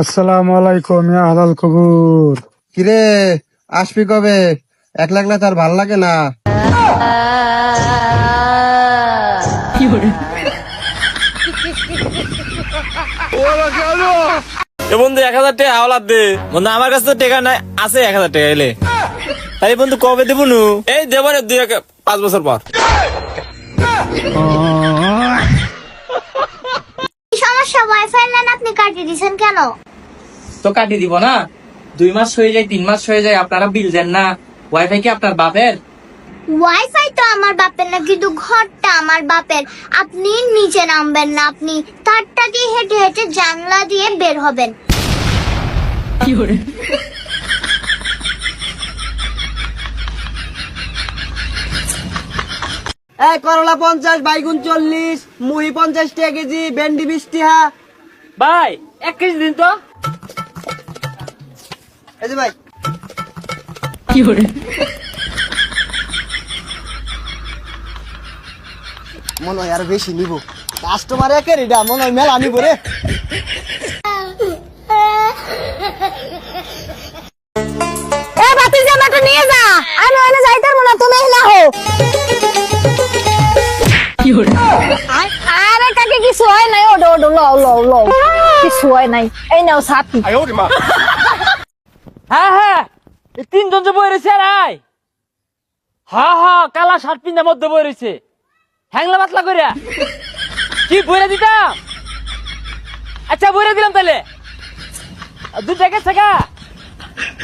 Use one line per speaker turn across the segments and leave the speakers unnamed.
আসসালামু আলাইকুম ইয়া হালাল কবুর।
কিরে আসবি কবে? একলা একলা তার ভাল লাগে না।
বন্ধু 1000 টাকা হাওলাত দে বন্ধু, আমার কাছে তো টাকা নাই, আছে 1000 টাকা এলে। তাই বন্ধু কবে দেবো নু? এই দেবো রে 5 বছর পর।
সমস্যা ওয়াইফাই লাইন আপনি কাটিয়ে দিয়েছেন কেন?
তো কাটিয়ে দিব না? 2 মাস হয়ে যায়, 3 মাস হয়ে যায়, আপনারা বিল দেন না। ওয়াইফাই কি আপনার বাপের?
ওয়াইফাই তো আমার বাপের না, কিন্তু ঘরটা আমার বাপের। আপনি নিচে নামবেন না, আপনি তারটা দিয়ে হেঁটে হেঁটে জানলা দিয়ে বের হবেন।
এই করলা 50, বাইগুন 40, মুহি 50 টাকা কেজি, ভেন্ডি 20 টাকা।
ভাই 1 কেজি দিন তো।
এই যে ভাই মনে হয় আরো বেশি নিব। কাস্টমার একের এটা মনে হয় মেলা নিব রে।
এ বাতির জামাটা নিয়ে যা, আমি ওখানে যাইতে পারবো না, তুমি এলা হো। আরে কাকে কিছু হয় নাই, ওডো ওডো লও লও লও, কিছু হয় নাই। এই নাও ছাতি।
হ্যাঁ হ্যাঁ, এই 3 জন যে বই রয়েছে রাই। হ্যাঁ হ্যাঁ, কালা শার্ট পিন্ধার মধ্যে বই রয়েছে, হ্যাংলা পাতলা করিয়া। কি বইরা দিতাম? আচ্ছা বইরা দিলাম তাহলে। 2 টাকা টাকা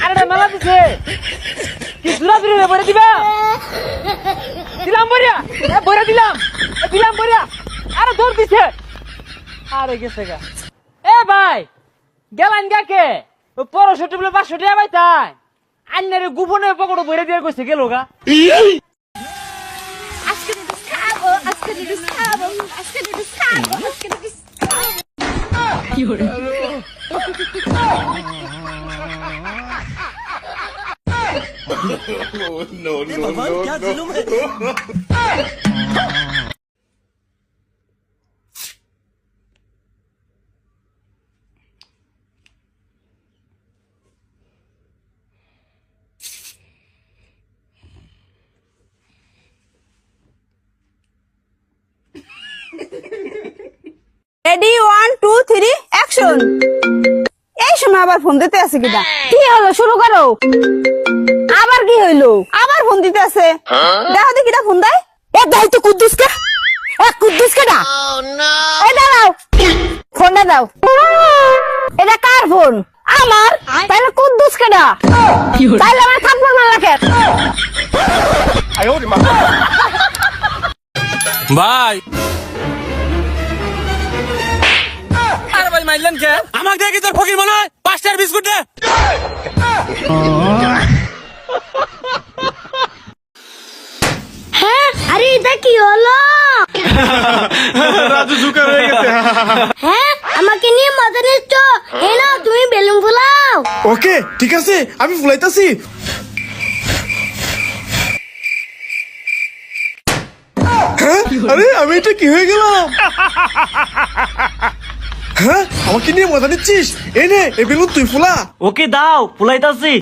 আরে এটা মেলা দিছে। কি জুরা জুরি বইরা দিবা? দিলাম বইরা, বইরা দিলাম, দিলাম বইরা। আরে দৌড় দিছে, আরে গেছে গা। এ ভাই গেলান গাকে 500 বলে 500 টাকা ভাই তাই আন্নারে গোপনে পকড় বইরা দিয়ে কইছে গেল গা।
আজকে নুডলস খাবো, আজকে নুডলস খাবো, আজকে নুডলস খাবো, আজকে নুডলস
রেডি 1 2 3 অ্যাকশন। এই সময় আবার ফোন দিতে আছে কিনা? কি হলো, শুরু করো। আবার কি হইলো? আবার ফোন দিতে আছে। দেখো দেখি কিটা ফোন দেয়। এ দাও তো কুদ্দুস কে, এ কুদ্দুস কে দা। এই দাও ফোনটা দাও। এটা কার ফোন? আমার। তাহলে কুদ্দুস কে দা, তাহলে আমার থাপ্পড় মারলা কে?
ভাই আরে ভাই মাইলেন কে? আমাকে দেখি তোর ফকির মনে হয় 5 টাকার বিস্কুট দে।
হ্যাঁ, আরে এটা কি হলো?
রাজু জুকার হয়ে গেছে।
হ্যাঁ, আমাকে নিয়ে মজা নিচ্ছ? এই নাও, তুমি বেলুন ফুলাও।
ওকে ঠিক আছে, আমি ফুলাইতাছি। হ্যাঁ? আরে আমি এটা কি হয়ে গেলাম? হ্যাঁ আমাকে নিয়ে মজা নিচ্ছিস? এই নে এই বেলুন তুই ফুলা।
ওকে দাও, ফুলাইতাছি।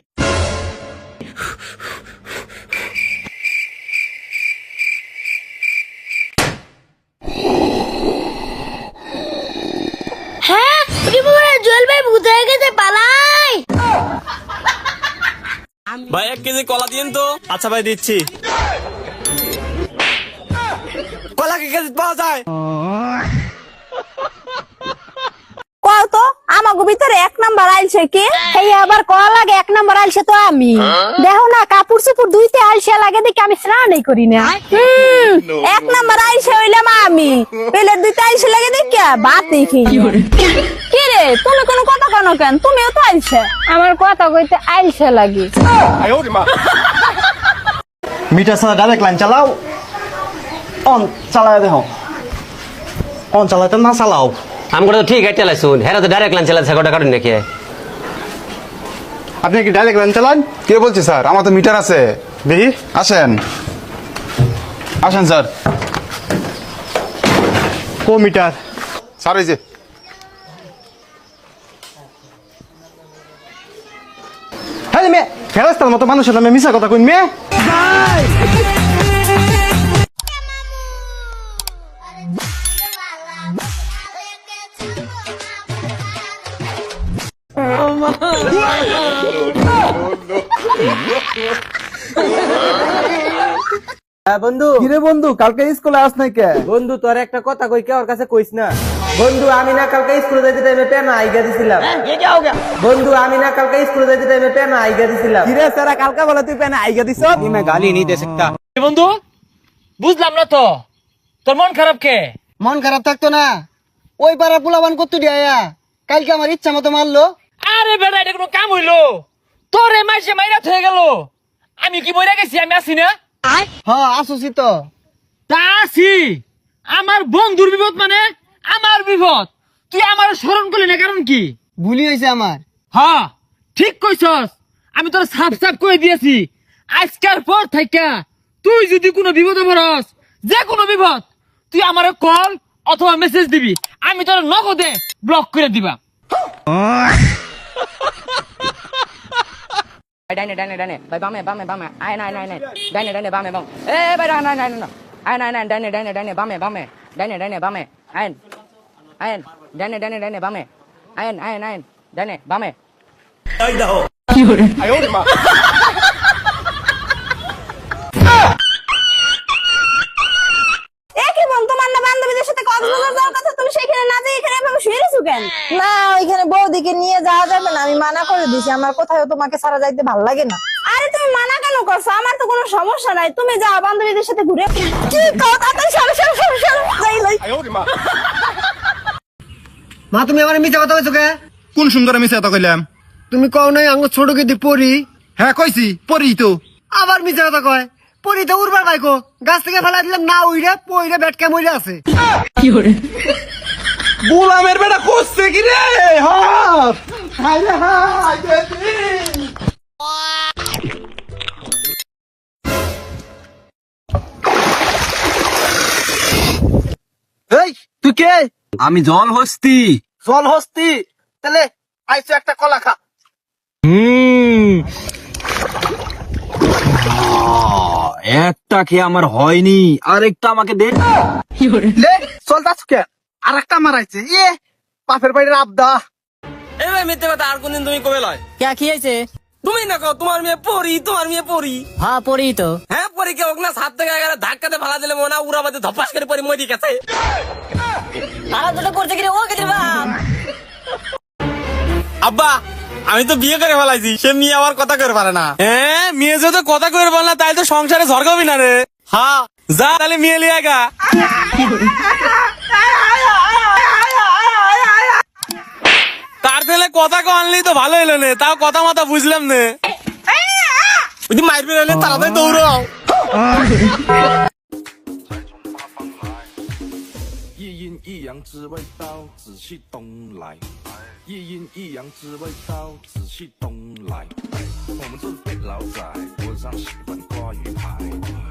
হ্যাঁ, ওকে বলে জুয়েল ভাই ভূত হয়ে গেছে, পালাই।
ভাই 1 কেজি কলা দিন তো। আচ্ছা ভাই দিচ্ছি। কলা কি কেজি পাওয়া যায়?
কও তো আমাগো ভিতরে 1 নাম্বার আইলছে কি? এই আবার কল লাগে 1 নাম্বার আইলছে তো আমি। দেখো না কাপড় চোপড় ধুইতে আইলছে লাগে দেখি আমি স্নানই করি না। 1 নাম্বার আইলছে হইলাম আমি। পেলে ধুইতে আইলছে লাগে দেখি ভাত দেখি। কি রে তুমি কোনো কথা কেন কেন? তুমিও তো আইলছে। আমার কথা কইতে আইলছে লাগি।
মিটার ছাড়া ডাইরেক্ট লাইন চালাও। অন চালায় দেখো, অন চালাতে না চালাও।
আমরা তো ঠিক আছে চালাইছুন, হেরা তো ডাইরেক্ট লাইন চালাচ্ছে গোটা কারণ নাকি।
আপনি কি ডাইরেক্ট লাইন চালান? কে বলছে স্যার? আমার তো মিটার আছে, দেখি। আসেন আসেন স্যার।
কো মিটার?
স্যার এই যে
হ্যাঁ মেয়ে ফেরাস্তার মতো মানুষের নামে মিশা কথা কইন মেয়ে
বন্ধু
কিরে বন্ধু কালকে স্কুলে আস নাই কে
বন্ধু তোর একটা কথা কই কে ওর কাছে কইস না বন্ধু আমি না কালকে স্কুলে যাইতে টাইমে পেনা আইগা দিছিলাম বন্ধু আমি না কালকে স্কুলে যাইতে টাইমে পেনা আইগা দিছিলাম
কিরে সারা কালকে বলে তুই পেনা আইগা দিছ
मैं गाली नहीं दे सकता
বন্ধু বুঝলাম না তো তোর মন খারাপ কে
মন খারাপ থাকতো না ওই পাড়া পোলাবান কত দিয়া কালকে আমার ইচ্ছা মতো মারলো
আরে বেটা এটা কোনো কাম হইলো তোর এই মাসে মাইরা হয়ে গেল আমি কি বইরা গেছি আমি আসি না
হ্যাঁ আসুছি তো
তা আছি আমার বন্ধুর বিপদ মানে আমার বিপদ তুই আমার স্মরণ করলি না কারণ কি
ভুলি হয়েছে আমার
হ্যাঁ ঠিক কইছস আমি তোর সাফ সাফ কই দিয়েছি আজকের পর থাইকা তুই যদি কোনো বিপদে পড়স যে কোনো বিপদ তুই আমারে কল অথবা মেসেজ দিবি আমি তোর নগদে ব্লক করে দিবা
ডাইনে ডাইনে ডাইনে ভাই বামে বামে বামে আয় নাই নাই নাই ডাইনে ডাইনে বামে বাম এ ভাই নাই নাই নাই আয় নাই নাই ডাইনে ডাইনে ডাইনে বামে বামে ডাইনে ডাইনে বামে আয়ন আয়ন ডাইনে ডাইনে ডাইনে বামে আয়ন আয়ন আয়ন ডাইনে বামে
একে বোন তোমার না বান্ধবীদের সাথে কক্সবাজার যাওয়ার কথা তুমি সেখানে না যাই এখানে এভাবে শুয়ে রয়েছো কেন
না ওইখানে বৌদিকে নিয়ে যাওয়া যাবে না আমি মানা করে দিছি আমার কোথাও তোমাকে ছাড়া যাইতে ভালো লাগে না
আরে তুমি মানা কেন করছো আমার তো কোনো সমস্যা নাই তুমি যাও বান্ধবীদের সাথে ঘুরে কি কথা তাই সর সর সর সর যাই লই
মা তুমি আমার মিথ্যা কথা কইছো কে
কোন সুন্দর মিশা কথা কইলাম
তুমি কও নাই আঙ্গ ছোট কে দি পড়ি
হ্যাঁ কইছি পড়ি তো
আবার মিথ্যা কথা কয় পড়ি তো উড়বার বাইকো গাছ থেকে ফেলা দিলাম না উইরে পইরে বেটকা মইরা আছে
গোলামের বেটা করছে কি রে হাত হাইরে হাই
এই তুই কে
আমি জল হস্তি
জল হস্তি তাহলে আইছো একটা কলা খা
একটা খেয়ে আমার হয়নি আরেকটা আমাকে দে
লে চল যাচ্ছ কে আর একটা মারাইছে বাপের বাড়ির আবদা
এই ভাই মিথ্যে কথা আর কোনদিন তুমি কবে লয়
কে কি হইছে
তুমি না কও তোমার মেয়ে পড়ি তোমার মেয়ে পড়ি
হ্যাঁ পড়ি তো
হ্যাঁ পড়ি কে হোক না 7 থেকে 11 ধাক্কাতে ফালা দিলে মনে উড়াবাদে ধপাস করে পড়ি মরি গেছে
আর দুটো করতে গিয়ে ও কেটে বাপ
আব্বা আমি তো বিয়ে করে ফেলাইছি সে মেয়ে আবার কথা করে পারে না হ্যাঁ মেয়ে যদি কথা করে বল না তাই তো সংসারে ঝরকাবি না রে হ্যাঁ যা তাহলে মেয়ে লিয়ে গা তার তাহলে কথা কনলি তো ভালো হইলো নে তাও কথা মাথা বুঝলাম নে ওই মারবি হলে তাড়াতাড়ি দৌড়াও
一阴一阳之谓道，紫气东来。一阴一阳之谓道，紫气东来。我们这辈老仔，我上喜欢挂鱼牌。